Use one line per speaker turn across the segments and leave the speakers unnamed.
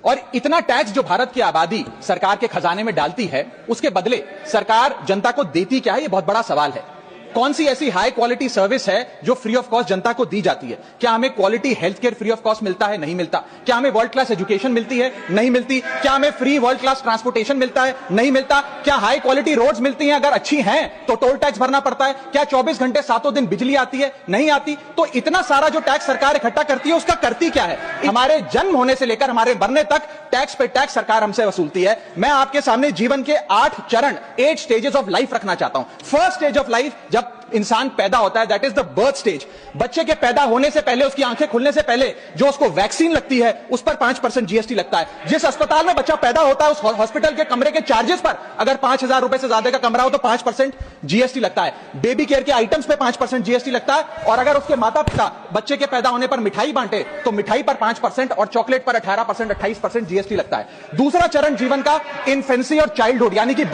और इतना टैक्स जो भारत की आबादी सरकार के खजाने में डालती है, उसके बदले सरकार जनता को देती क्या है, यह बहुत बड़ा सवाल है। कौन सी ऐसी हाई क्वालिटी सर्विस है जो फ्री ऑफ कॉस्ट जनता को दी जाती है? क्या हमें quality health care free of cost मिलता है? नहीं मिलता। क्या हमें वर्ल्ड क्लास एजुकेशन मिलती है? नहीं मिलती। क्या हमें फ्री वर्ल्ड क्लास ट्रांसपोर्टेशन मिलता है? नहीं मिलता। क्या हाई क्वालिटी रोड्स मिलती हैं? अगर अच्छी हैं तो टोल टैक्स भरना पड़ता है। क्या 24 घंटे सातों दिन बिजली आती है? नहीं आती। तो इतना सारा जो टैक्स सरकार इकट्ठा करती है, उसका करती क्या है? हमारे जन्म होने से लेकर हमारे मरने तक टैक्स पे टैक्स सरकार हमसे वसूलती है। मैं आपके सामने जीवन के 8 चरण, 8 स्टेजेस ऑफ लाइफ रखना चाहता हूं। फर्स्ट स्टेज ऑफ लाइफ, जब इंसान पैदा होता है, that is the birth stage. बच्चे के पैदा होने से पहले, उसकी आंखें खुलने से पहले जो उसको वैक्सीन लगती है, उस पर 5% जीएसटी लगता है। जिस अस्पताल में बच्चा पैदा होता है, उस हॉस्पिटल के कमरे के चार्जेस पर अगर 5,000 रुपए से ज्यादा का कमरा हो तो 5% जीएसटी लगता है। बेबी केयर के आइटम्स पे 5% जीएसटी लगता है। और अगर उसके माता पिता बच्चे के पैदा होने पर मिठाई बांटे तो मिठाई पर 5% और चॉकलेट पर 18%, 28% जीएसटी लगता है। दूसरा चरण जीवन का, इन्फेंसी और चाइल्डहुड, यानी कि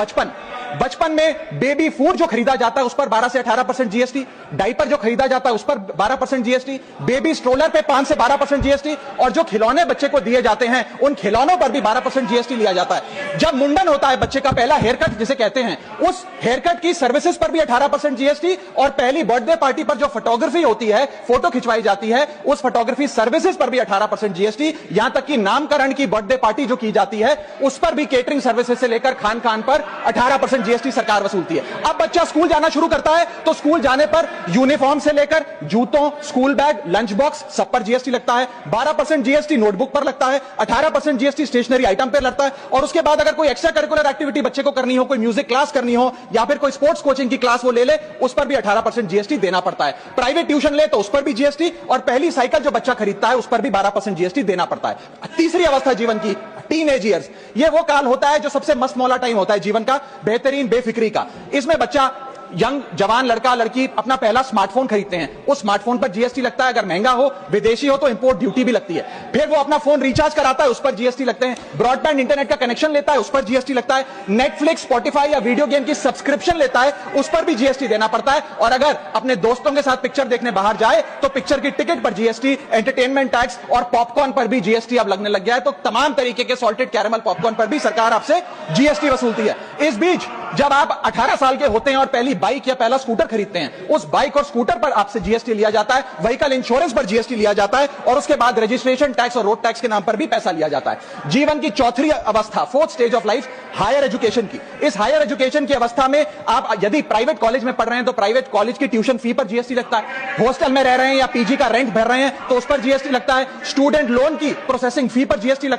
बचपन में बेबी फूड जो खरीदा जाता है उस पर 12 से 18% जीएसटी, डाइपर जो खरीदा जाता है उस पर 12% जीएसटी, बेबी स्ट्रोलर पे 5 से 12% जीएसटी, और जो खिलौने बच्चे को दिए जाते हैं उन खिलौनों पर भी 12% जीएसटी लिया जाता है। जब मुंडन होता है बच्चे का, पहला हेयर कट जिसे कहते हैं, उस हेयर कट की सर्विसेज पर भी 18% जीएसटी, और पहली बर्थडे पार्टी पर जो फोटोग्राफी होती है, फोटो खिंचवाई जाती है, उस फोटोग्राफी सर्विसेज पर भी 18% जीएसटी। यहां तक कि नामकरण की बर्थडे पार्टी जो की जाती है उस पर भी केटरिंग सर्विसेज से लेकर खान पर 18% जीएसटी सरकार वसूलती है। अब बच्चा स्कूल जाना शुरू करता है तो स्कूल जाने पर यूनिफॉर्म से लेकर जूतों, स्कूल बैग, लंच बॉक्स, सब पर जीएसटी लगता है। 12% जीएसटी नोटबुक पर लगता है, 18% जीएसटी स्टेशनरी आइटम पर लगता है। और उसके बाद अगर कोई एक्स्ट्रा करिकुलर एक्टिविटी बच्चे को करनी हो, कोई म्यूजिक क्लास करनी हो या फिर कोई स्पोर्ट्स कोचिंग की क्लास वो ले, उस पर भी 18% जीएसटी देना पड़ता है। प्राइवेट ट्यूशन ले तो उस पर भी जीएसटी, और पहली साइकिल जो बच्चा खरीदता है उस पर भी 12% जीएसटी देना पड़ता है। तीसरी अवस्था जीवन की, टीनेज ईयर्स, ये वो काल होता है जो सबसे मस्त मौला टाइम होता है जीवन का, बेहतरीन बेफिक्री का। इसमें बच्चा, यंग जवान लड़का लड़की अपना पहला स्मार्टफोन खरीदते हैं। उस स्मार्टफोन पर जीएसटी लगता है। अगर महंगा हो, विदेशी हो तो इंपोर्ट ड्यूटी भी लगती है। फिर वो अपना फोन रिचार्ज कराता है, उस पर जीएसटी लगते हैं। ब्रॉडबैंड इंटरनेट का कनेक्शन लेता है, उस पर जीएसटी लगता है। नेटफ्लिक्स, स्पॉटिफाई या वीडियो गेम की सब्सक्रिप्शन लेता है, उस पर भी जीएसटी देना पड़ता है। और अगर अपने दोस्तों के साथ पिक्चर देखने बाहर जाए तो पिक्चर की टिकट पर जीएसटी, एंटरटेनमेंट टैक्स और पॉपकॉर्न पर भी जीएसटी अब लगने लग गया है। तो तमाम तरीके के सॉल्टेड कैरेमल पॉपकॉर्न पर भी सरकार आपसे जीएसटी वसूलती है। इस बीच जब आप 18 साल के होते हैं और पहली बाइक या पहला स्कूटर खरीदते हैं, उस बाइक और स्कूटर पर आपसे जीएसटी लिया जाता है, व्हीकल इंश्योरेंस पर जीएसटी लिया जाता है, और उसके बाद रजिस्ट्रेशन टैक्स और रोड टैक्स के नाम पर भी पैसा लिया जाता है। जीवन की चौथी अवस्था, fourth stage of life, higher education की। इस हायर एजुकेशन की अवस्था में आप यदि प्राइवेट कॉलेज में पढ़ रहे हैं तो प्राइवेट कॉलेज की ट्यूशन फी पर जीएसटी लगता है। हॉस्टल में रह रहे हैं या पीजी का रेंट भर रहे हैं तो उस पर जीएसटी लगता है। स्टूडेंट लोन की प्रोसेसिंग फी पर जीएसटी लगता है।